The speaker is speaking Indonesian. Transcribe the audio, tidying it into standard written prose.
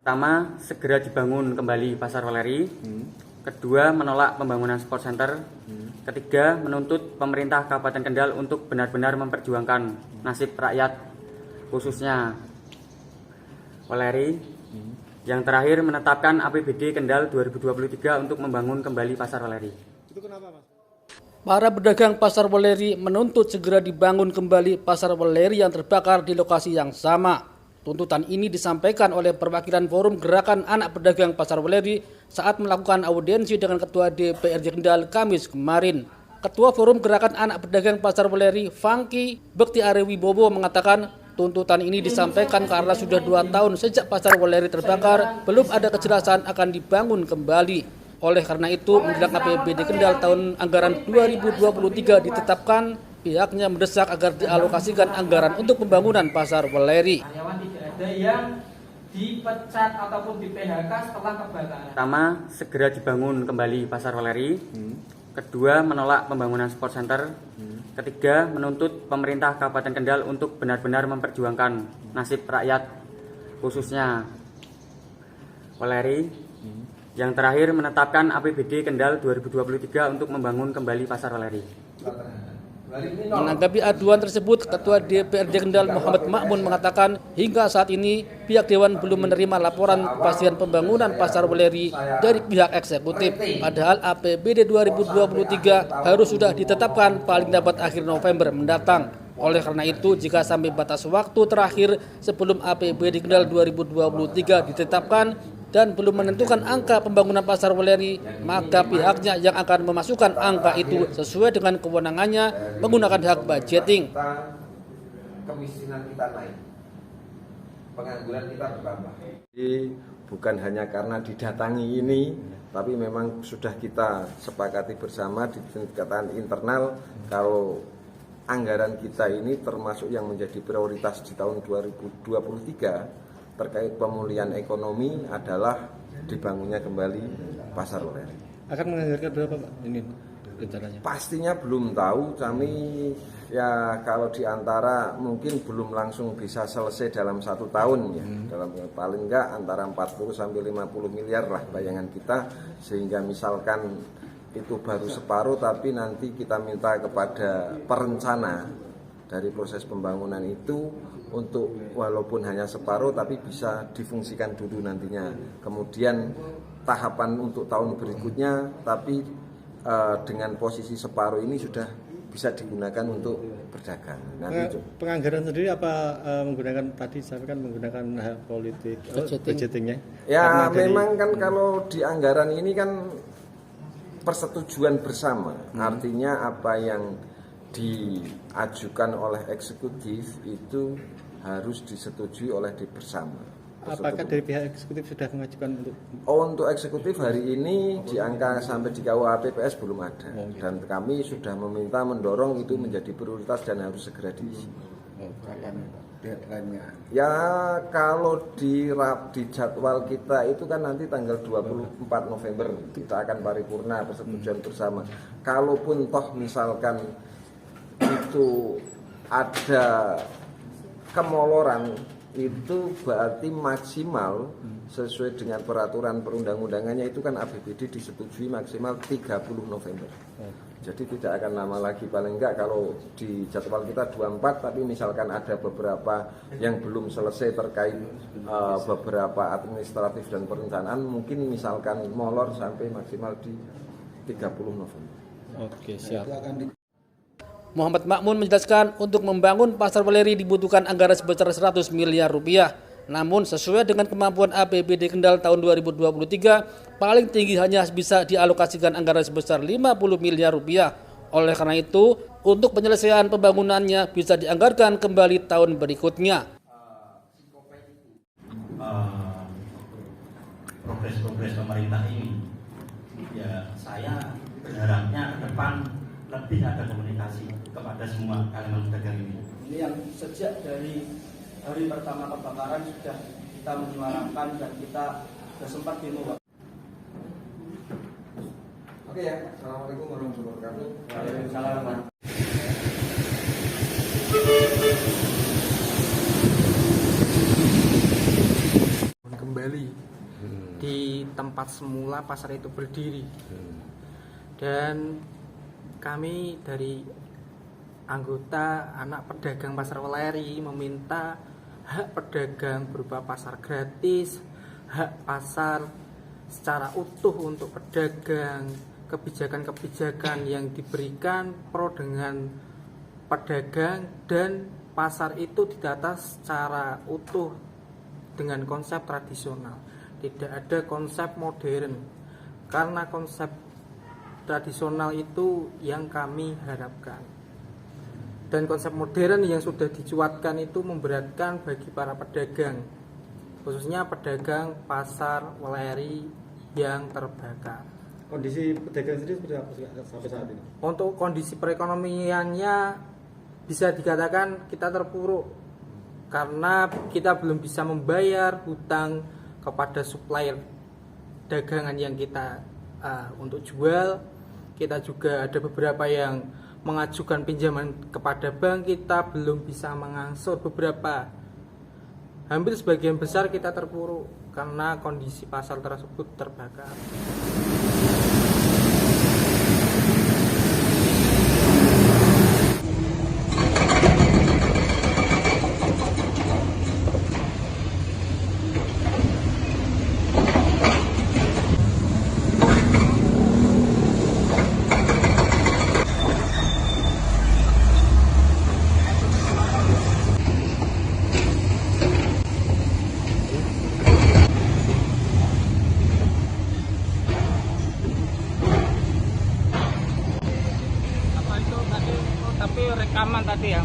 Pertama, segera dibangun kembali Pasar Weleri. Kedua, menolak pembangunan sport center. Ketiga, menuntut pemerintah Kabupaten Kendal untuk benar-benar memperjuangkan nasib rakyat, khususnya Weleri. Yang terakhir, menetapkan APBD Kendal 2023 untuk membangun kembali Pasar Weleri. Itu kenapa, Mas? Para pedagang Pasar Weleri menuntut segera dibangun kembali Pasar Weleri yang terbakar di lokasi yang sama. Tuntutan ini disampaikan oleh perwakilan Forum Gerakan Anak Pedagang Pasar Weleri saat melakukan audiensi dengan Ketua DPRD Kendal Kamis kemarin. Ketua Forum Gerakan Anak Pedagang Pasar Weleri, Fangki Bekti Arewibowo mengatakan tuntutan ini disampaikan karena sudah 2 tahun sejak Pasar Weleri terbakar, belum ada kejelasan akan dibangun kembali. Oleh karena itu, menjelang APBD Kendal tahun anggaran 2023 ditetapkan, pihaknya mendesak agar dialokasikan anggaran untuk pembangunan Pasar Weleri. Karyawan tidak ada yang dipecat ataupun di PHK setelah kebakaran. Pertama, segera dibangun kembali Pasar Weleri. Kedua, menolak pembangunan sport center. Ketiga, menuntut pemerintah Kabupaten Kendal untuk benar-benar memperjuangkan nasib rakyat, khususnya Weleri. Yang terakhir, menetapkan APBD Kendal 2023 untuk membangun kembali Pasar Weleri. Menanggapi aduan tersebut, Ketua DPRD Kendal Muhammad Makmun mengatakan hingga saat ini pihak Dewan belum menerima laporan kepastian pembangunan Pasar Weleri dari pihak eksekutif. Padahal APBD 2023 harus sudah ditetapkan paling lambat akhir November mendatang. Oleh karena itu, jika sampai batas waktu terakhir sebelum APBD Kendal 2023 ditetapkan dan belum menentukan angka pembangunan Pasar Weleri, maka pihaknya yang akan memasukkan angka itu sesuai dengan kewenangannya menggunakan hak budgeting. Kemiskinan kita naik, pengangguran kita bertambah. Jadi bukan hanya karena didatangi ini, tapi memang sudah kita sepakati bersama di tingkatan internal kalau anggaran kita ini termasuk yang menjadi prioritas di tahun 2023 terkait pemulihan ekonomi adalah dibangunnya kembali Pasar Weleri. Akan menganggarkan berapa, Pak? Ini rencananya? Pastinya belum tahu, kami ya kalau diantara mungkin belum langsung bisa selesai dalam 1 tahun ya. Dalam paling enggak antara 40 sampai 50 miliar lah bayangan kita, sehingga misalkan itu baru separuh tapi nanti kita minta kepada perencana dari proses pembangunan itu untuk walaupun hanya separuh tapi bisa difungsikan dulu nantinya. Kemudian tahapan untuk tahun berikutnya tapi dengan posisi separuh ini sudah bisa digunakan untuk berdagang. Nanti penganggaran sendiri apa menggunakan tadi saya kan menggunakan hak politik budgetingnya? Ya memang kan kalau di anggaran ini kan persetujuan bersama. Artinya apa yang diajukan oleh eksekutif itu harus disetujui oleh bersama. Apakah dari pihak eksekutif sudah mengajukan untuk? Untuk eksekutif hari ini di angka sampai di KUA PPS belum ada, dan kami sudah meminta mendorong itu menjadi prioritas dan harus segera diisi. Ya kalau di jadwal kita itu kan nanti tanggal 24 November kita akan paripurna persetujuan bersama. Kalaupun toh misalkan itu ada kemoloran, itu berarti maksimal sesuai dengan peraturan perundang-undangannya itu kan APBD disetujui maksimal 30 November. Jadi tidak akan lama lagi, paling enggak kalau di jadwal kita 24 tapi misalkan ada beberapa yang belum selesai terkait beberapa administratif dan perencanaan, mungkin misalkan molor sampai maksimal di 30 November. Oke, siap. Muhammad Makmun menjelaskan untuk membangun Pasar Weleri dibutuhkan anggaran sebesar 100 miliar rupiah. Namun sesuai dengan kemampuan APBD Kendal tahun 2023, paling tinggi hanya bisa dialokasikan anggaran sebesar 50 miliar rupiah. Oleh karena itu, untuk penyelesaian pembangunannya bisa dianggarkan kembali tahun berikutnya. Progres pemerintah ini, ya saya berharapnya ke depan lebih ada komunikasi kepada semua elemen pedagang ini. Ini yang sejak dari hari pertama kebakaran sudah kita menyuarakan dan kita sudah sempat demo, Pak. Oke ya, Assalamualaikum warahmatullahi wabarakatuh. Waalaikumsalam, Pak. kembali di tempat semula pasar itu berdiri. Dan kami dari anggota anak pedagang Pasar Weleri meminta hak pedagang berupa pasar gratis, hak pasar secara utuh untuk pedagang, kebijakan-kebijakan yang diberikan pro dengan pedagang, dan pasar itu ditata secara utuh dengan konsep tradisional. Tidak ada konsep modern, karena konsep tradisional itu yang kami harapkan. Dan konsep modern yang sudah dicuatkan itu memberatkan bagi para pedagang, khususnya pedagang Pasar Weleri yang terbakar. Kondisi pedagang sendiri seperti apa sampai saat ini? Untuk kondisi perekonomiannya bisa dikatakan kita terpuruk, karena kita belum bisa membayar hutang kepada supplier dagangan yang kita untuk jual. Kita juga ada beberapa yang mengajukan pinjaman kepada bank, kita belum bisa mengangsur beberapa. Hampir sebagian besar kita terpuruk karena kondisi pasar tersebut terbakar. Tapi rekaman tadi ya.